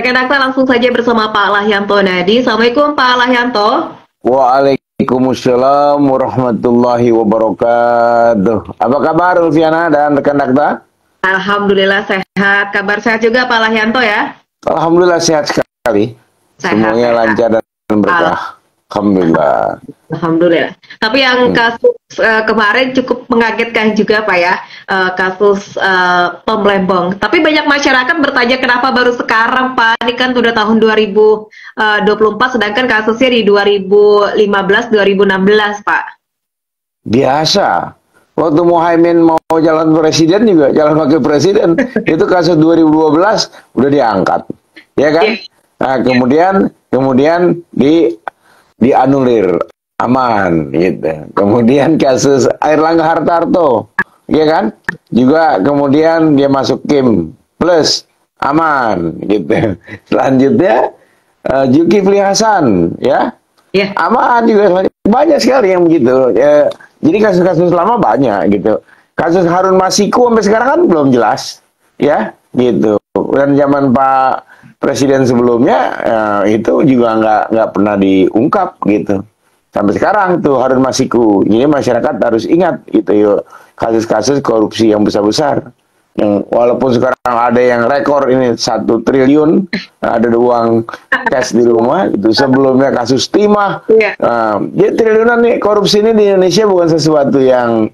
Enaknya langsung saja bersama Pak Lahyanto Nadi. Assalamualaikum Pak Lahyanto. Waalaikumsalam warahmatullahi wabarakatuh. Apa kabar Ulfiana dan rekan Dakta? Alhamdulillah sehat. Kabar sehat juga Pak Lahyanto ya? Alhamdulillah sehat sekali. Sehat, Semuanya sehat. lancar dan berkah. Alhamdulillah. Alhamdulillah. Tapi yang kasus kemarin cukup mengagetkan juga Pak ya, kasus Tom Lembong. Tapi banyak masyarakat bertanya kenapa baru sekarang Pak? Ini kan udah tahun 2024, sedangkan kasusnya di 2015-2016 Pak. Biasa. Waktu Muhaimin mau jalan presiden juga, jalan wakil presiden, itu kasus 2012 udah diangkat. Ya kan? Nah, kemudian dianulir, aman gitu. Kemudian kasus Airlangga Hartarto, ya kan? Juga kemudian dia masuk Kim plus, aman gitu. Selanjutnya Zulkifli Hasan, ya, aman juga. Banyak sekali yang begitu. Jadi kasus-kasus lama banyak gitu. Kasus Harun Masiku sampai sekarang kan belum jelas, ya, gitu. Dan zaman Pak Presiden sebelumnya itu juga nggak pernah diungkap gitu. Sampai sekarang tuh Harun Masiku. Jadi masyarakat harus ingat gitu yuk, kasus-kasus korupsi yang besar-besar. Yang walaupun sekarang ada yang rekor ini 1 triliun ada uang cash di rumah, itu sebelumnya kasus timah. Jadi triliunan nih korupsi ini di Indonesia bukan sesuatu yang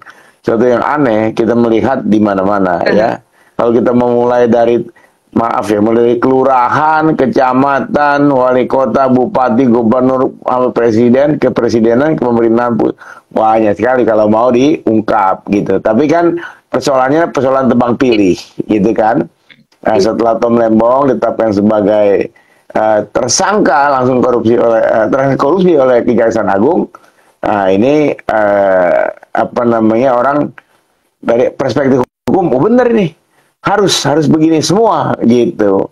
aneh. Kita melihat di mana-mana ya. Kalau kita memulai dari mulai kelurahan, kecamatan, wali kota, bupati, gubernur, presiden, kepresidenan, ke pemerintahan, banyak sekali kalau mau diungkap gitu. Tapi kan persoalannya persoalan tebang pilih gitu kan. Nah, setelah Tom Lembong ditetapkan sebagai tersangka langsung korupsi oleh Kejaksaan Agung. Nah, ini orang dari perspektif hukum, oh benar ini. Harus begini semua gitu.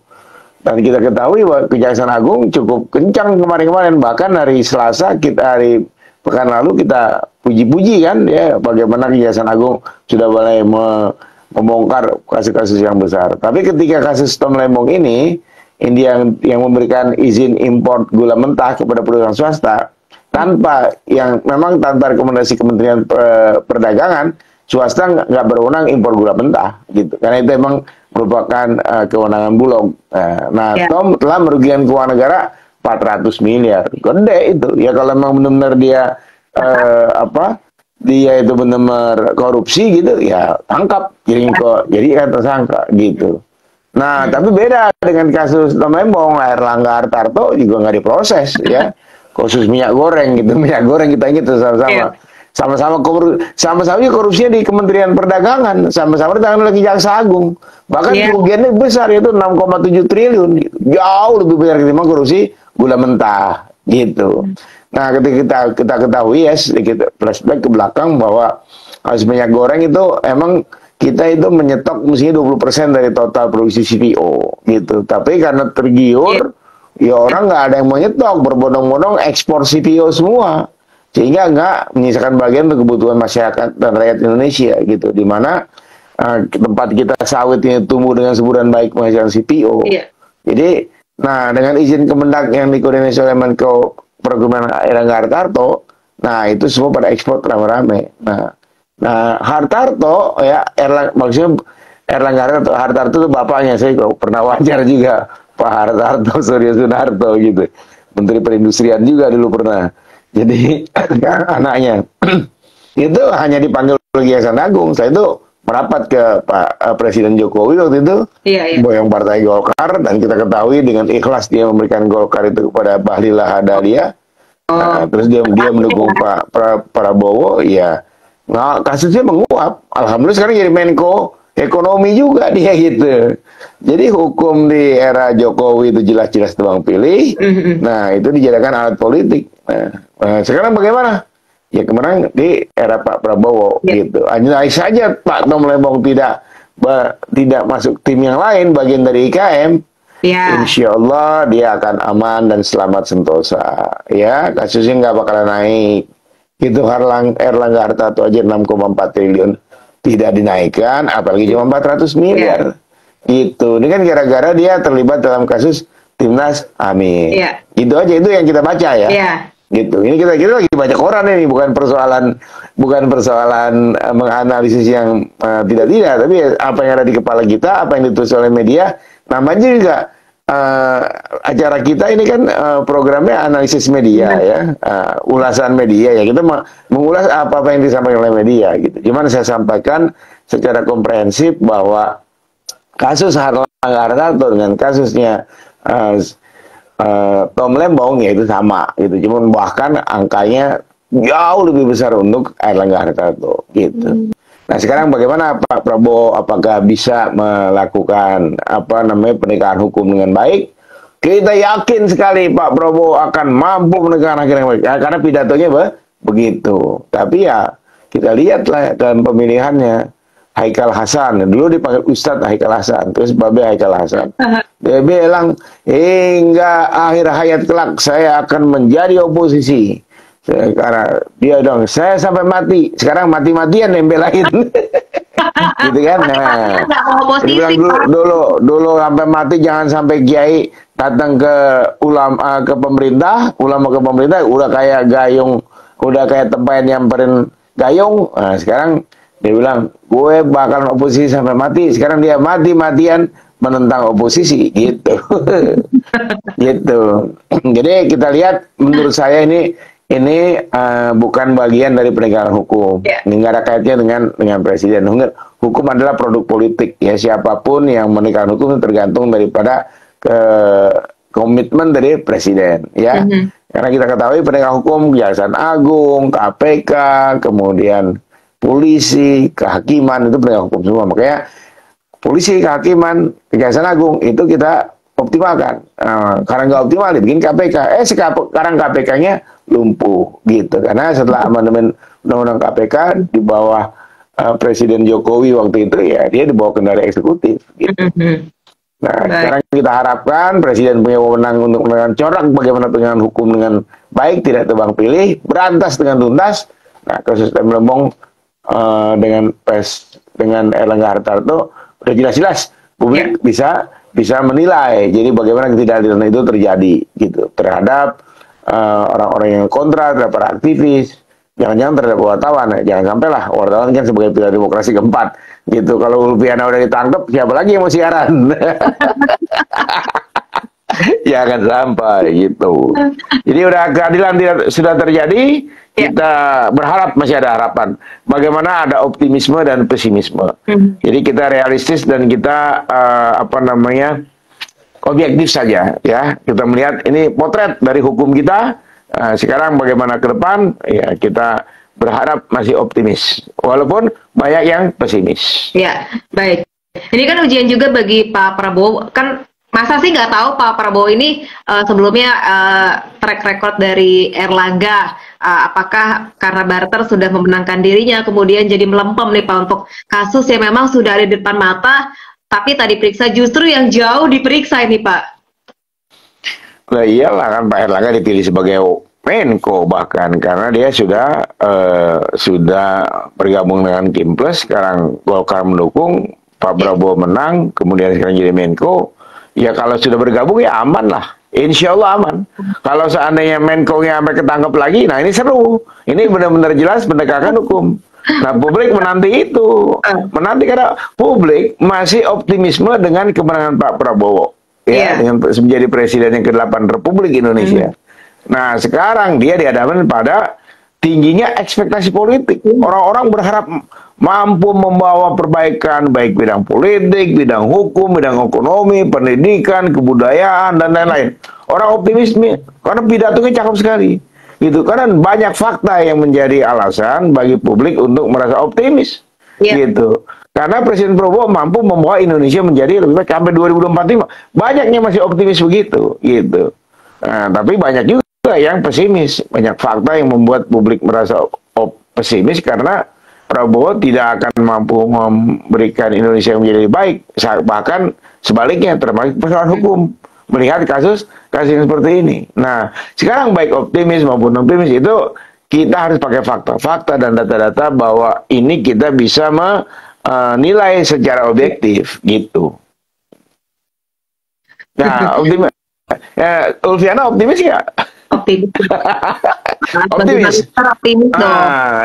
Dan kita ketahui bahwa Kejaksaan Agung cukup kencang kemarin-kemarin, bahkan hari Selasa hari pekan lalu kita puji-puji kan ya bagaimana Kejaksaan Agung sudah mulai membongkar kasus-kasus yang besar. Tapi ketika kasus Tom Lembong ini yang memberikan izin impor gula mentah kepada perusahaan swasta tanpa rekomendasi Kementerian Perdagangan, swasta nggak berwenang impor gula mentah gitu, karena itu emang merupakan kewenangan Bulog. Tom telah merugikan keuangan negara 400 miliar, gede itu ya. Kalau memang benar-benar dia dia itu benar-benar korupsi gitu ya, tangkap jadi kan tersangka gitu. Nah, tapi beda dengan kasus Tom Lembong, Airlangga Hartarto juga nggak diproses ya. Khusus minyak goreng gitu, minyak goreng kita ingat sama-sama korupsinya di Kementerian Perdagangan, sama-sama ditangani oleh Kejaksaan Agung. Bahkan kerugiannya besar, yaitu 6,7 triliun gitu. Jauh lebih besar ketimbang korupsi gula mentah gitu. Nah, ketika kita ketahui ya, sedikit flashback ke belakang bahwa kasus minyak goreng itu emang kita itu menyetok mestinya 20% dari total produksi CPO gitu. Tapi karena tergiur, ya orang nggak ada yang mau nyetok, berbondong-bondong ekspor CPO semua. Sehingga nggak menyisakan bagian untuk kebutuhan masyarakat dan rakyat Indonesia gitu, di mana tempat kita sawit ini tumbuh dengan subur dan baik menghasilkan CPO. Jadi, nah dengan izin Kemendak yang dikoordinasi oleh Menko Perekonomian Airlangga Hartarto, nah itu semua pada ekspor rame-rame. Nah Hartarto ya, Erlangga Hartarto itu bapaknya, saya pernah wawancara juga Pak Hartarto Suryo Sunarto gitu, Menteri Perindustrian juga dulu pernah. Jadi anaknya itu hanya dipanggil oleh Kejaksaan Agung. Saya itu merapat ke Pak Presiden Jokowi waktu itu, boyong Partai Golkar, dan kita ketahui dengan ikhlas dia memberikan Golkar itu kepada Bahlil Lahadalia. Terus dia mendukung Pak Prabowo, ya. Nah, kasusnya menguap. Alhamdulillah sekarang jadi Menko Ekonomi juga dia gitu. Jadi hukum di era Jokowi itu jelas-jelas tebang pilih. Nah, itu dijadikan alat politik. Nah, sekarang bagaimana? Ya kemarin di era Pak Prabowo gitu. Hanya saja Pak Tom Lembong tidak masuk tim yang lain, bagian dari IKM. Insya Allah dia akan aman dan selamat sentosa. Ya, kasusnya nggak bakalan naik. Gitu Erlangga Hartarto aja 6,4 triliun tidak dinaikkan, apalagi cuma 400 miliar. Gitu. Ini kan gara-gara dia terlibat dalam kasus timnas, amin. Iya. Itu aja, itu yang kita baca ya. Iya. Gitu. Ini kita lagi baca koran ini, bukan persoalan menganalisis yang tidak, tapi apa yang ada di kepala kita, apa yang ditulis oleh media. Namanya juga acara kita ini kan programnya analisis media ya, ulasan media ya. Kita mengulas apa yang disampaikan oleh media gitu. Cuman saya sampaikan secara komprehensif bahwa kasus Erlangga Hartarto dengan kasusnya Tom Lembong ya itu sama gitu, cuman bahkan angkanya jauh lebih besar untuk Erlangga Hartarto gitu. Nah sekarang bagaimana Pak Prabowo, apakah bisa melakukan penegakan hukum dengan baik? Kita yakin sekali Pak Prabowo akan mampu menegakkan hukum dengan baik, karena pidatonya begitu. Tapi ya kita lihatlah dalam pemilihannya. Haikal Hasan, dulu dipanggil Ustadz Haikal Hasan, terus Babe Haikal Hasan. Dia bilang, hingga akhir hayat kelak saya akan menjadi oposisi. Karena dia dong, saya sampai mati. Sekarang mati-matian yang belain. Gitu kan? Nah, dia bilang dulu sampai mati jangan sampai kiai datang ke ulama ke pemerintah, udah kayak gayung, udah kayak tempayan nyamperin gayung. Nah, sekarang dia bilang, gue bakalan oposisi sampai mati. Sekarang dia mati-matian menentang oposisi, gitu. Gitu. Jadi kita lihat, menurut saya ini bukan bagian dari penegakan hukum. Ini nggak ada kaitannya dengan presiden. Hukum adalah produk politik. Ya siapapun yang menegakkan hukum tergantung daripada komitmen dari presiden. Ya, karena kita ketahui penegak hukum, Kejaksaan Agung, KPK, kemudian polisi, kehakiman itu penegak hukum semua. Makanya polisi, kehakiman, Kejaksaan Agung itu kita optimalkan. Karena nggak optimal dibikin KPK. Sekarang KPK-nya lumpuh gitu. Karena setelah amandemen undang-undang KPK di bawah Presiden Jokowi waktu itu ya dia dibawa kendali eksekutif. Gitu. Nah sekarang kita harapkan Presiden punya wewenang untuk melakukan corak bagaimana penegakan hukum dengan baik, tidak tebang pilih, berantas dengan tuntas. Nah kasus Tom Lembong dengan Erlangga Hartarto udah jelas-jelas publik bisa menilai. Jadi bagaimana ketidakadilan itu terjadi gitu terhadap orang-orang yang kontra, terhadap para aktivis, jangan-jangan terhadap wartawan. Jangan sampai lah, wartawan kan sebagai pilar demokrasi keempat gitu. Kalau Ulfiana udah ditangkap, siapa lagi yang mau siaran? Jangan sampai gitu. Jadi udah keadilan sudah terjadi. Kita berharap masih ada harapan. Bagaimana ada optimisme dan pesimisme. Jadi kita realistis dan kita objektif saja ya. Kita melihat ini potret dari hukum kita. Sekarang bagaimana ke depan? Ya kita berharap masih optimis. Walaupun banyak yang pesimis. Ya baik. Ini kan ujian juga bagi Pak Prabowo. Kan masa sih nggak tahu Pak Prabowo ini sebelumnya track record dari Erlangga. Apakah karena barter sudah memenangkan dirinya, kemudian jadi melempem nih Pak untuk kasus yang memang sudah ada di depan mata, tapi tadi periksa justru yang jauh diperiksa ini Pak. Nah iyalah kan Pak Erlangga dipilih sebagai Menko bahkan karena dia sudah bergabung dengan Kim Plus, sekarang Golkar mendukung, Pak Prabowo menang, kemudian sekarang jadi Menko. Ya kalau sudah bergabung ya aman lah. Insya Allah aman. Kalau seandainya Menko-nya sampai ketangkep lagi, nah ini seru. Ini benar-benar jelas penegakan hukum. Nah publik menanti itu. Menanti karena publik masih optimisme dengan kemenangan Pak Prabowo. Ya, dengan menjadi presiden yang ke-8 Republik Indonesia. Nah sekarang dia dihadapkan pada tingginya ekspektasi politik. Orang-orang berharap mampu membawa perbaikan baik bidang politik, bidang hukum, bidang ekonomi, pendidikan, kebudayaan dan lain-lain. Orang optimisme karena pidatonya cakep sekali. Gitu. Karena banyak fakta yang menjadi alasan bagi publik untuk merasa optimis. Gitu. Karena Presiden Prabowo mampu membawa Indonesia menjadi lebih baik sampai 2045. Banyaknya masih optimis begitu, gitu. Nah, tapi banyak juga yang pesimis. Banyak fakta yang membuat publik merasa pesimis karena Prabowo tidak akan mampu memberikan Indonesia menjadi lebih baik. Bahkan sebaliknya, termasuk persoalan hukum. Melihat kasus yang seperti ini. Nah, sekarang baik optimis maupun optimis itu kita harus pakai fakta dan data-data bahwa ini kita bisa menilai secara objektif gitu. Nah, Ulfiana optimis nggak? Optimis. Optimis. Optimis dong.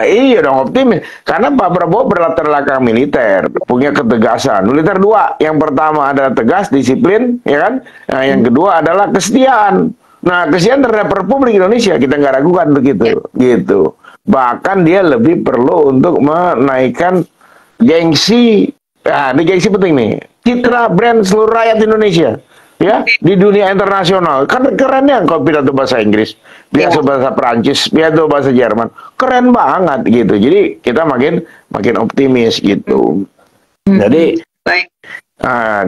Iya dong optimis. Karena Pak Prabowo berlatar belakang militer, punya ketegasan. Militer dua, yang pertama adalah tegas, disiplin, ya kan? Nah, yang kedua adalah kesetiaan. Nah, kesetiaan terhadap Republik Indonesia kita nggak ragukan begitu, gitu. Bahkan dia lebih perlu untuk menaikkan gengsi. Nah, ini gengsi penting nih. Citra brand seluruh rakyat Indonesia. Ya, di dunia internasional kan kerennya kalau pidato bahasa Inggris, pidato bahasa Perancis, pidato bahasa Jerman, keren banget gitu. Jadi kita makin optimis gitu. Jadi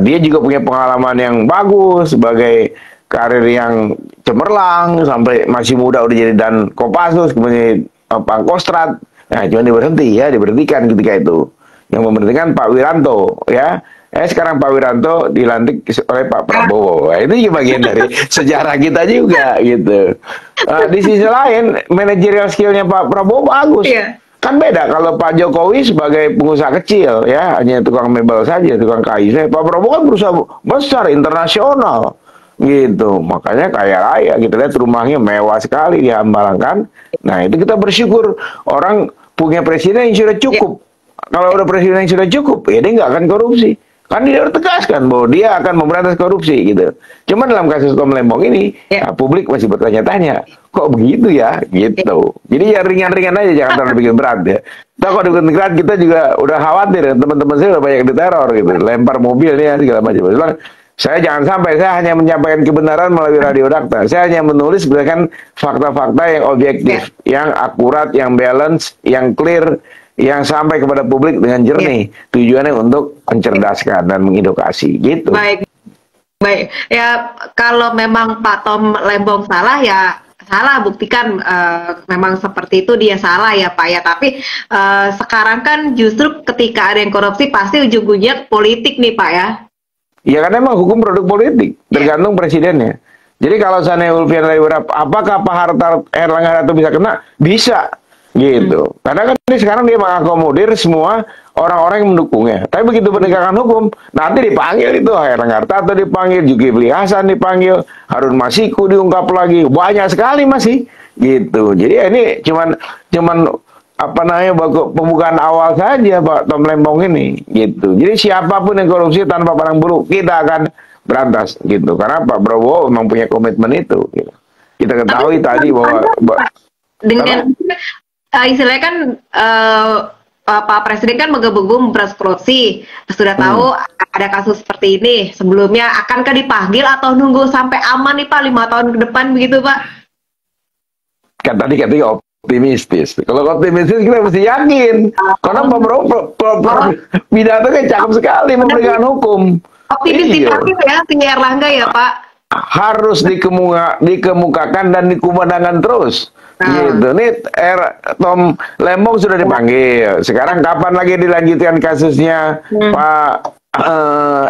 dia juga punya pengalaman yang bagus sebagai karir yang cemerlang, sampai masih muda udah jadi dan Kopassus, kemudian Pangkostrat. Nah, cuma diberhentikan ketika itu. Yang memberhentikan Pak Wiranto, ya. Sekarang Pak Wiranto dilantik oleh Pak Prabowo. Nah, itu juga bagian dari sejarah kita juga gitu. Di sisi lain, manajerial skillnya Pak Prabowo bagus. Kan beda kalau Pak Jokowi sebagai pengusaha kecil, ya hanya tukang mebel saja, tukang kayu saja. Pak Prabowo kan berusaha besar, internasional, gitu. Makanya kaya raya. Kita lihat rumahnya mewah sekali di Hambalang kan. Nah itu kita bersyukur orang punya presiden yang sudah cukup. Kalau udah presiden yang sudah cukup, ya dia nggak akan korupsi. Kan dia udah tegaskan bahwa dia akan memberantas korupsi gitu. Cuma dalam kasus Tom Lembong ini, publik masih bertanya-tanya, kok begitu ya? Gitu. Jadi ya ringan-ringan aja, jangan terlalu bikin berat ya. Kalau bikin berat kita juga udah khawatir, teman-teman saya udah banyak diteror gitu, lempar mobil ya segala macam. Saya jangan sampai, saya hanya menyampaikan kebenaran melalui Radio Dakta. Saya hanya menulis berdasarkan fakta-fakta yang objektif, yang akurat, yang balance, yang clear, yang sampai kepada publik dengan jernih. Tujuannya untuk mencerdaskan dan mengedukasi gitu. Baik ya, kalau memang Pak Tom Lembong salah ya salah, buktikan memang seperti itu dia salah ya Pak ya. Tapi sekarang kan justru ketika ada yang korupsi pasti ujung-ujungnya politik nih Pak ya. Ya kan emang hukum produk politik, tergantung presidennya. Jadi kalau seandainya Ulfiana apakah Pak Erlangga Hartarto bisa kena? Bisa. Gitu. Karena kan ini sekarang dia mengakomodir semua orang-orang yang mendukungnya. Tapi begitu penegakan hukum, nanti dipanggil itu Erlangga Hartarto dipanggil, Zulkifli Hasan dipanggil, Harun Masiku diungkap lagi, banyak sekali masih. Gitu. Jadi ini cuman apa namanya pembukaan awal saja Pak Tom Lembong ini. Gitu. Jadi siapapun yang korupsi tanpa barang buruk kita akan berantas. Gitu. Karena Pak Prabowo memang punya komitmen itu. Gitu. Kita ketahui tadi bahwa dengan istilahnya kan Pak Presiden kan menggebu-gebu memberantas korupsi. Sudah tahu ada kasus seperti ini sebelumnya, akankah dipanggil atau nunggu sampai aman nih Pak 5 tahun ke depan begitu Pak? Kan tadi katanya optimistis. Kalau optimistis kita mesti yakin. Karena Pak Prabowo pidato kan cakep sekali memberikan hukum. Optimistis ya si Erlangga ya Pak. Harus dikemukakan dan dikumandangkan terus. Gitu. Nih Tom Lembong sudah dipanggil. Sekarang kapan lagi dilanjutkan kasusnya Pak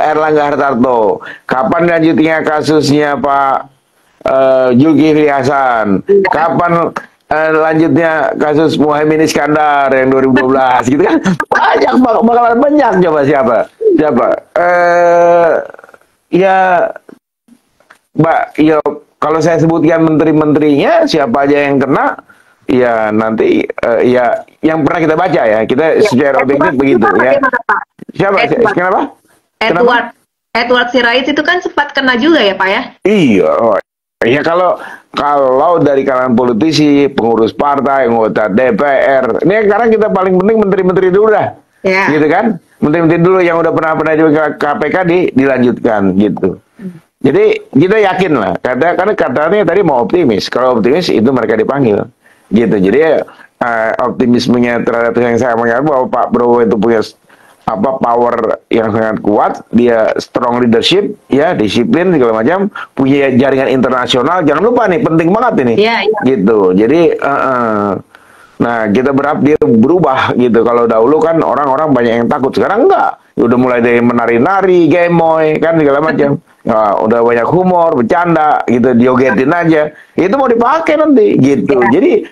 Erlangga Hartarto? Kapan dilanjutnya kasusnya Pak Zulkifli Hasan? Kapan lanjutnya kasus Muhaimin Iskandar yang 2012 gitu kan? Bakalan banyak. Coba siapa? Ya Mbak, ya kalau saya sebutkan menteri-menterinya siapa aja yang kena, ya nanti ya yang pernah kita baca ya, kita secara objektif begitu ya. Siapa? Kenapa? Edward Sirait itu kan sempat kena juga ya Pak ya? Iya, ya kalau dari kalangan politisi, pengurus partai, anggota DPR, ini sekarang kita paling penting menteri-menteri dulu dah, gitu kan? Menteri-menteri dulu yang udah pernah di KPK dilanjutkan gitu. Jadi kita yakin lah, karena katanya tadi mau optimis. Kalau optimis itu mereka dipanggil, gitu. Jadi optimismenya terhadap yang saya mengatakan bahwa Pak Prabowo itu punya power yang sangat kuat, dia strong leadership, ya disiplin segala macam, punya jaringan internasional. Jangan lupa nih, penting banget ini, gitu. Jadi nah kita berharap dia berubah gitu. Kalau dahulu kan orang-orang banyak yang takut, sekarang enggak. Udah mulai dari menari-nari, gemoy, kan segala macam. Nah, udah banyak humor, bercanda, gitu, diogetin aja. Itu mau dipakai nanti, gitu. Jadi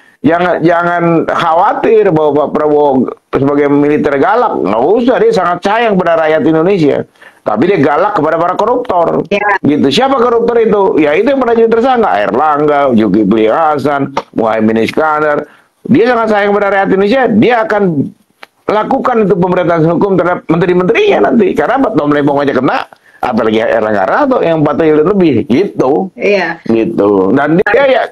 jangan khawatir bahwa Pak Prabowo sebagai militer galak. Nggak usah, dia sangat sayang pada rakyat Indonesia. Tapi dia galak kepada para koruptor. Ya. Gitu. Siapa koruptor itu? Ya itu yang pernah jadi tersangka. Erlangga, Zulkifli Hasan, Muhaimin Iskandar. Dia sangat sayang kepada rakyat Indonesia. Dia akan lakukan itu pemberantasan hukum terhadap menteri-menterinya nanti. Karena Tom Lembong aja kena. Apalagi Erlangga Hartarto yang 4 triliun lebih. Gitu. Iya. Gitu. Dan dia ya,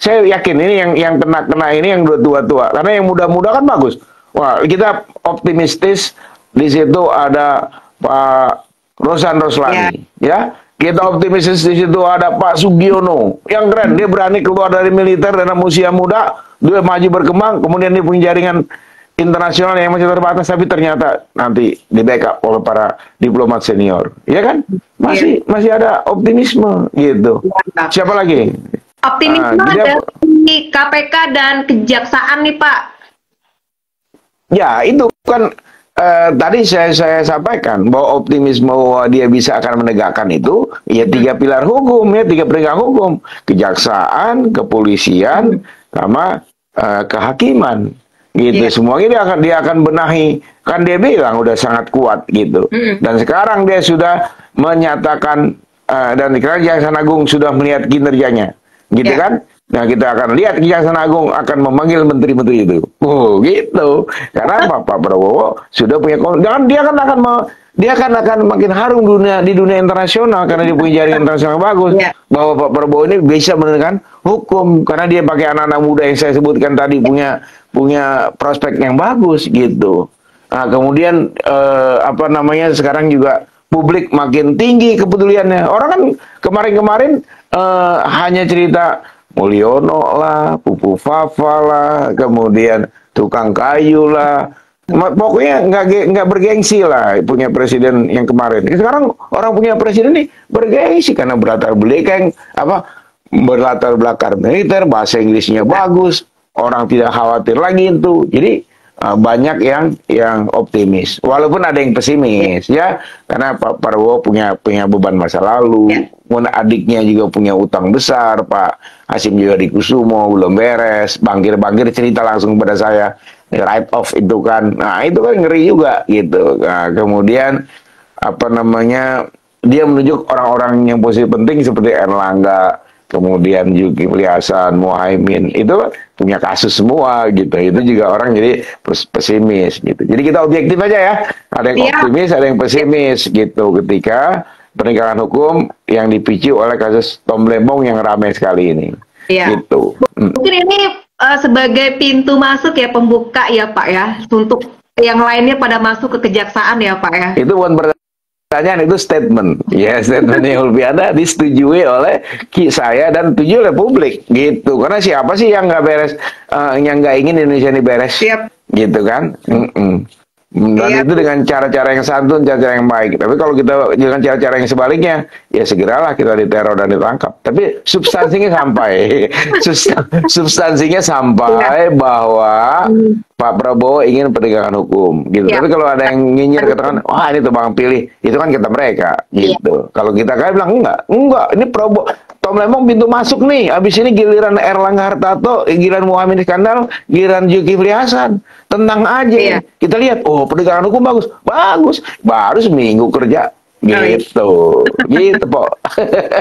saya yakin ini yang kena ini yang tua-tua. Karena yang muda-muda kan bagus. Wah, kita optimistis. Di situ ada Pak Rosan Roslani, ya. Kita optimistis di situ ada Pak Sugiono, yang keren. Dia berani keluar dari militer dan usia muda, dia maju berkembang. Kemudian dia punya jaringan internasional yang masih terbatas, tapi ternyata nanti di backup oleh para diplomat senior, ya kan? Masih ada optimisme, gitu. Siapa lagi? Optimisme ada di KPK dan Kejaksaan nih Pak. Ya itu kan. Tadi saya sampaikan bahwa optimisme bahwa dia bisa akan menegakkan itu ya 3 pilar hukum, ya 3 penegak hukum, kejaksaan, kepolisian, sama kehakiman, gitu. Semuanya dia akan benahi, kan dia bilang udah sangat kuat gitu. Dan sekarang dia sudah menyatakan dan Kejaksaan Agung sudah melihat kinerjanya, gitu kan? Nah, kita akan lihat Kejaksaan Agung akan memanggil menteri-menteri itu. Oh, gitu. Karena Pak Prabowo sudah punya jangan dia akan makin harum di dunia internasional karena dia punya jaringan internasional bagus. Bahwa Pak Prabowo ini bisa menegakkan hukum karena dia pakai anak-anak muda yang saya sebutkan tadi punya prospek yang bagus gitu. Nah, kemudian sekarang juga publik makin tinggi kepeduliannya. Orang kan kemarin-kemarin hanya cerita Mulyono lah, Pupu Fafa lah, kemudian tukang kayu lah, pokoknya nggak bergengsi lah punya presiden yang kemarin. Sekarang orang punya presiden ini bergengsi karena berlatar belakang militer, bahasa Inggrisnya bagus, orang tidak khawatir lagi itu. Jadi banyak yang optimis, walaupun ada yang pesimis, ya, karena Pak Prabowo punya beban masa lalu. Adiknya juga punya utang besar, Pak Hasyim Joyo-Hadi-Kusumo belum beres, bangkir cerita langsung pada saya, write off itu kan, nah itu kan ngeri juga gitu. Nah, kemudian dia menunjuk orang-orang yang posisi penting seperti Erlangga, kemudian Zulkifli Hasan, Muhaimin, itu punya kasus semua gitu. Itu juga orang jadi pesimis gitu. Jadi kita objektif aja ya, ada yang optimis, ada yang pesimis gitu ketika penegakan hukum yang dipicu oleh kasus Tom Lembong yang ramai sekali ini. Gitu. Mungkin ini sebagai pintu masuk ya, pembuka ya Pak ya, untuk yang lainnya pada masuk ke kejaksaan ya Pak ya. Itu bukan pertanyaan, itu statement. Ya, statementnya Ulpiana disetujui oleh saya dan disetujui oleh publik gitu. Karena siapa sih yang nggak beres, yang nggak ingin Indonesia ini beres? Gitu kan? Dan itu dengan cara-cara yang santun, cara-cara yang baik. Tapi kalau kita dengan cara-cara yang sebaliknya, ya segeralah kita diteror dan ditangkap. Tapi substansinya sampai, substansinya sampai bahwa Pak Prabowo ingin penegakan hukum, gitu. Tapi kalau ada yang nyinyir katakan, wah ini tebang pilih, itu kan kata mereka, gitu. Kalau kita kan bilang enggak, ini Prabowo. Tom Lembong pintu masuk nih, abis ini giliran Erlangga Hartarto, giliran Muhaimin Iskandar, giliran Zulkifli Hasan, tenang aja. Kita lihat, oh penegakan hukum bagus, baru seminggu kerja, gitu, gitu Pak.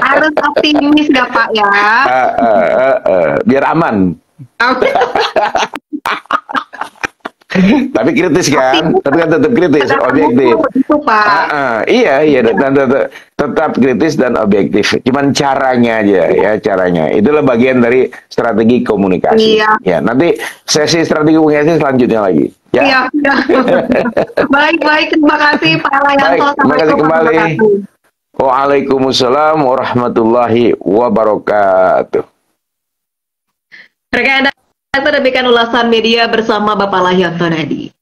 Harus optimis gak Pak ya? Biar aman. Tapi kritis kan, tapi kan tetap kritis, objektif. Iya, dan tetap kritis dan objektif. Cuman caranya aja ya, caranya. Itulah bagian dari strategi komunikasi. Ya, nanti sesi strategi komunikasi selanjutnya lagi. Ya. Baik, terima kasih Pak Layanto. Terima kasih kembali. Waalaikumsalam warahmatullahi wabarakatuh. Rekan Anda, demikian ulasan media bersama Bapak Layanto Nadi.